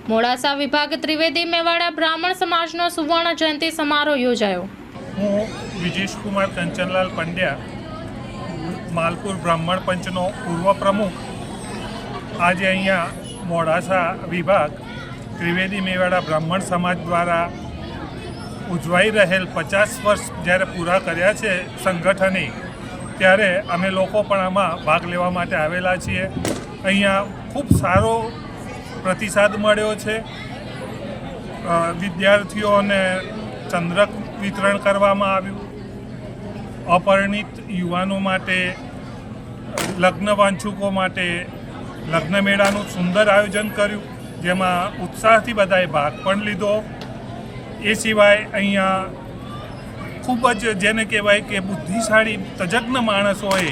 મોડાસા વિભાગ ત્રિવેદી મેવાડા બ્રાહ્મણ સમાજનો સુવર્ણ જયંતિ સમારોહ યોજાયો। હું વિજેશ કુમાર કંચનલાલ પંડ્યા, માલપુર બ્રાહ્મણ પંચનો પૂર્વ પ્રમુખ, આજે અહીંયા મોડાસા વિભાગ ત્રિવેદી મેવાડા બ્રાહ્મણ સમાજ દ્વારા ઉજવાઈ રહેલ 50 વર્ષ જ્યારે પૂરા કર્યા છે સંગઠને, ત્યારે અમે લોકો પણ આમાં ભાગ લેવા માટે આવેલા છીએ। અહીંયા ખૂબ સારો પ્રતિસાદ મળ્યો છે। વિદ્યાર્થીઓને ચંદ્રક વિતરણ કરવામાં આવ્યું, અપરિણિત યુવાનો માટે, લગ્ન વાંછુકો માટે લગ્ન મેળાનું સુંદર આયોજન કર્યું, જેમાં ઉત્સાહથી બધાએ ભાગ પણ લીધો। એ સિવાય અહીંયા ખૂબ જ જેને કહેવાય કે બુદ્ધિશાળી તજજ્ઞ માણસોએ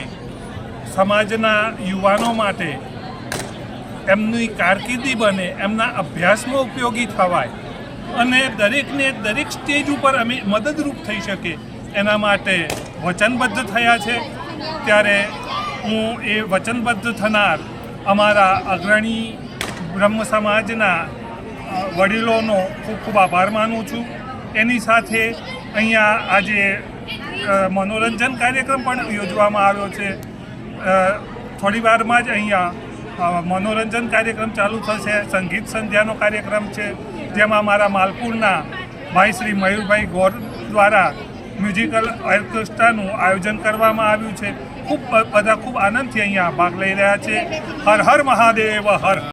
સમાજના યુવાનો માટે એમની કારકિર્દી બને, એમના અભ્યાસમાં ઉપયોગી થવાય અને દરેકને દરેક સ્ટેજ ઉપર અમે મદદરૂપ થઈ શકે એના માટે વચનબદ્ધ થયા છે। ત્યારે હું એ વચનબદ્ધ થનાર અમારા અગ્રણી બ્રહ્મ સમાજના વડીલોનો ખૂબ ખૂબ આભાર માનું છું। એની સાથે અહીંયા આજે મનોરંજન કાર્યક્રમ પણ યોજવામાં આવ્યો છે। થોડી વારમાં જ અહીંયા મનોરંજન કાર્યક્રમ ચાલુ થશે। સંગીત સંધ્યાનો કાર્યક્રમ છે, જેમાં મારા માલપુરના ભાઈ શ્રી મયુરભાઈ ગોર દ્વારા મ્યુઝિકલ ઓર્કેસ્ટ્રાનું આયોજન કરવામાં આવ્યું છે। ખૂબ બધા ખૂબ આનંદથી અહીંયા ભાગ લઈ રહ્યા છે। હર હર મહાદેવ, હર હર।